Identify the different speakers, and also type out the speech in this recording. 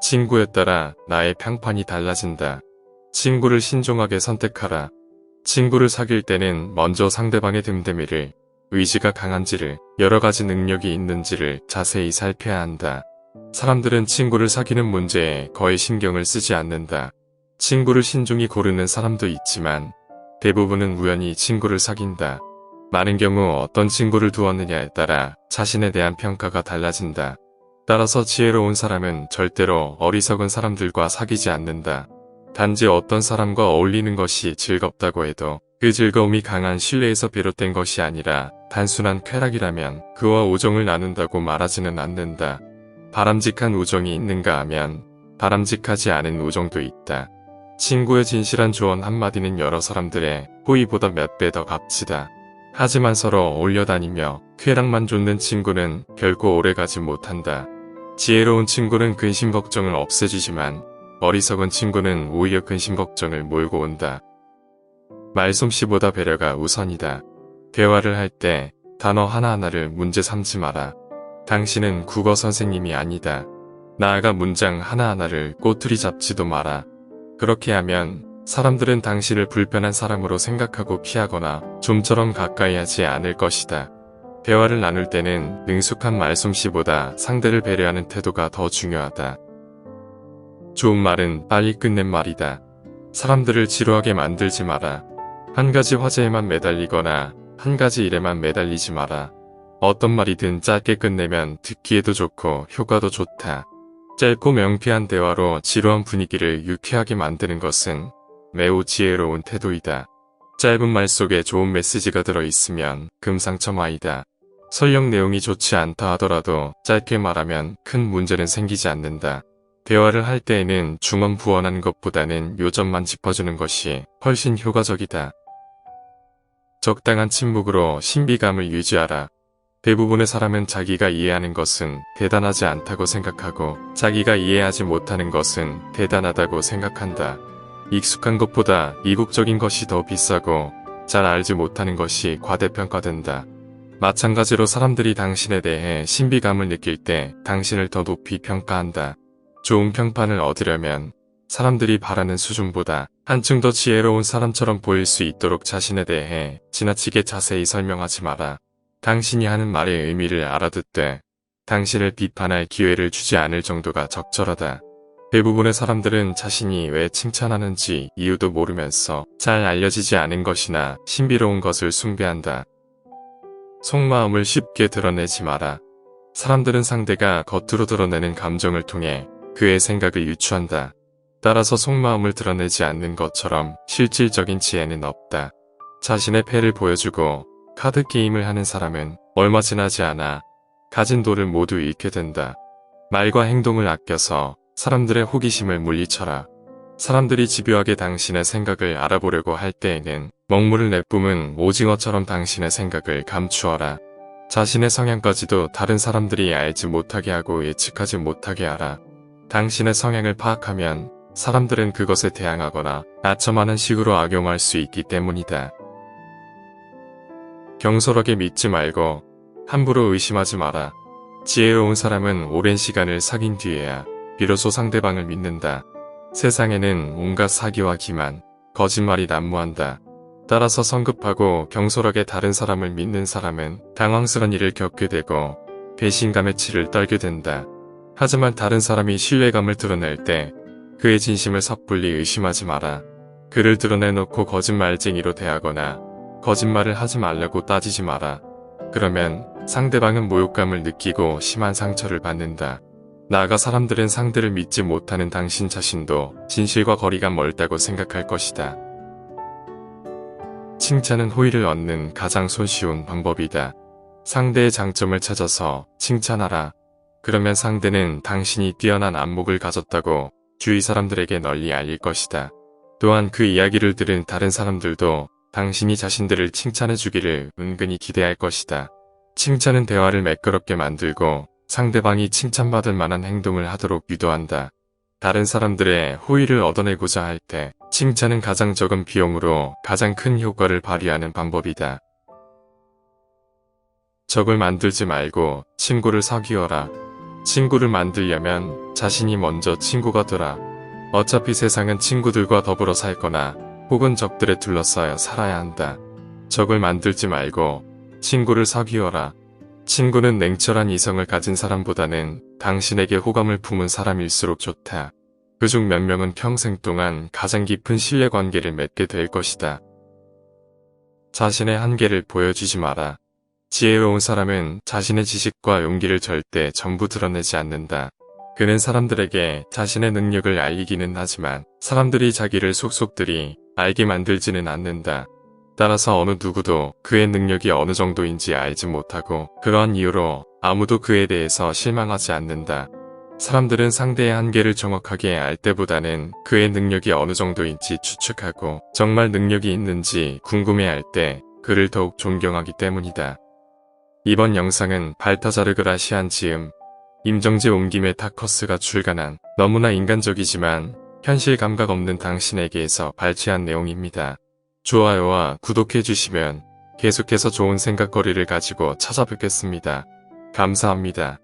Speaker 1: 친구에 따라 나의 평판이 달라진다. 친구를 신중하게 선택하라. 친구를 사귈 때는 먼저 상대방의 됨됨이를, 의지가 강한지를, 여러가지 능력이 있는지를 자세히 살펴야 한다. 사람들은 친구를 사귀는 문제에 거의 신경을 쓰지 않는다. 친구를 신중히 고르는 사람도 있지만 대부분은 우연히 친구를 사귄다. 많은 경우 어떤 친구를 두었느냐에 따라 자신에 대한 평가가 달라진다. 따라서 지혜로운 사람은 절대로 어리석은 사람들과 사귀지 않는다. 단지 어떤 사람과 어울리는 것이 즐겁다고 해도 그 즐거움이 강한 신뢰에서 비롯된 것이 아니라 단순한 쾌락이라면 그와 우정을 나눈다고 말하지는 않는다. 바람직한 우정이 있는가 하면 바람직하지 않은 우정도 있다. 친구의 진실한 조언 한마디는 여러 사람들의 호의보다 몇 배 더 값지다. 하지만 서로 어울려 다니며 쾌락만 좇는 친구는 결코 오래가지 못한다. 지혜로운 친구는 근심 걱정을 없애주지만 어리석은 친구는 오히려 근심 걱정을 몰고 온다. 말솜씨보다 배려가 우선이다. 대화를 할 때 단어 하나하나를 문제 삼지 마라. 당신은 국어 선생님이 아니다. 나아가 문장 하나하나를 꼬투리 잡지도 마라. 그렇게 하면 사람들은 당신을 불편한 사람으로 생각하고 피하거나 좀처럼 가까이 하지 않을 것이다. 대화를 나눌 때는 능숙한 말솜씨보다 상대를 배려하는 태도가 더 중요하다. 좋은 말은 빨리 끝낸 말이다. 사람들을 지루하게 만들지 마라. 한 가지 화제에만 매달리거나 한 가지 일에만 매달리지 마라. 어떤 말이든 짧게 끝내면 듣기에도 좋고 효과도 좋다. 짧고 명쾌한 대화로 지루한 분위기를 유쾌하게 만드는 것은 매우 지혜로운 태도이다. 짧은 말 속에 좋은 메시지가 들어있으면 금상첨화이다. 설령 내용이 좋지 않다 하더라도 짧게 말하면 큰 문제는 생기지 않는다. 대화를 할 때에는 중언부언하는 것보다는 요점만 짚어주는 것이 훨씬 효과적이다. 적당한 침묵으로 신비감을 유지하라. 대부분의 사람은 자기가 이해하는 것은 대단하지 않다고 생각하고 자기가 이해하지 못하는 것은 대단하다고 생각한다. 익숙한 것보다 이국적인 것이 더 비싸고 잘 알지 못하는 것이 과대평가된다. 마찬가지로 사람들이 당신에 대해 신비감을 느낄 때 당신을 더 높이 평가한다. 좋은 평판을 얻으려면 사람들이 바라는 수준보다 한층 더 지혜로운 사람처럼 보일 수 있도록 자신에 대해 지나치게 자세히 설명하지 마라. 당신이 하는 말의 의미를 알아듣되 당신을 비판할 기회를 주지 않을 정도가 적절하다. 대부분의 사람들은 자신이 왜 칭찬하는지 이유도 모르면서 잘 알려지지 않은 것이나 신비로운 것을 숭배한다. 속마음을 쉽게 드러내지 마라. 사람들은 상대가 겉으로 드러내는 감정을 통해 그의 생각을 유추한다. 따라서 속마음을 드러내지 않는 것처럼 실질적인 지혜는 없다. 자신의 패를 보여주고 카드 게임을 하는 사람은 얼마 지나지 않아 가진 돈을 모두 잃게 된다. 말과 행동을 아껴서 사람들의 호기심을 물리쳐라. 사람들이 집요하게 당신의 생각을 알아보려고 할 때에는 먹물을 내뿜은 오징어처럼 당신의 생각을 감추어라. 자신의 성향까지도 다른 사람들이 알지 못하게 하고 예측하지 못하게 하라. 당신의 성향을 파악하면 사람들은 그것에 대항하거나 나첨하는 식으로 악용할 수 있기 때문이다. 경솔하게 믿지 말고 함부로 의심하지 마라. 지혜로운 사람은 오랜 시간을 사귄 뒤에야 비로소 상대방을 믿는다. 세상에는 온갖 사기와 기만, 거짓말이 난무한다. 따라서 성급하고 경솔하게 다른 사람을 믿는 사람은 당황스러운 일을 겪게 되고 배신감의 치를 떨게 된다. 하지만 다른 사람이 신뢰감을 드러낼 때 그의 진심을 섣불리 의심하지 마라. 그를 드러내놓고 거짓말쟁이로 대하거나 거짓말을 하지 말라고 따지지 마라. 그러면 상대방은 모욕감을 느끼고 심한 상처를 받는다. 나아가 사람들은 상대를 믿지 못하는 당신 자신도 진실과 거리가 멀다고 생각할 것이다. 칭찬은 호의를 얻는 가장 손쉬운 방법이다. 상대의 장점을 찾아서 칭찬하라. 그러면 상대는 당신이 뛰어난 안목을 가졌다고 주위 사람들에게 널리 알릴 것이다. 또한 그 이야기를 들은 다른 사람들도 당신이 자신들을 칭찬해 주기를 은근히 기대할 것이다. 칭찬은 대화를 매끄럽게 만들고 상대방이 칭찬받을 만한 행동을 하도록 유도한다. 다른 사람들의 호의를 얻어내고자 할 때 칭찬은 가장 적은 비용으로 가장 큰 효과를 발휘하는 방법이다. 적을 만들지 말고 친구를 사귀어라. 친구를 만들려면 자신이 먼저 친구가 되라. 어차피 세상은 친구들과 더불어 살거나 혹은 적들에 둘러싸여 살아야 한다. 적을 만들지 말고 친구를 사귀어라. 친구는 냉철한 이성을 가진 사람보다는 당신에게 호감을 품은 사람일수록 좋다. 그중 몇 명은 평생 동안 가장 깊은 신뢰관계를 맺게 될 것이다. 자신의 한계를 보여주지 마라. 지혜로운 사람은 자신의 지식과 용기를 절대 전부 드러내지 않는다. 그는 사람들에게 자신의 능력을 알리기는 하지만 사람들이 자기를 속속들이 알게 만들지는 않는다. 따라서 어느 누구도 그의 능력이 어느 정도인지 알지 못하고 그러한 이유로 아무도 그에 대해서 실망하지 않는다. 사람들은 상대의 한계를 정확하게 알 때보다는 그의 능력이 어느 정도인지 추측하고 정말 능력이 있는지 궁금해할 때 그를 더욱 존경하기 때문이다. 이번 영상은 발타자르 그라시안 지음, 임정재 옮김의 타커스가 출간한 너무나 인간적이지만 현실 감각 없는 당신에게서 발췌한 내용입니다. 좋아요와 구독해주시면 계속해서 좋은 생각거리를 가지고 찾아뵙겠습니다. 감사합니다.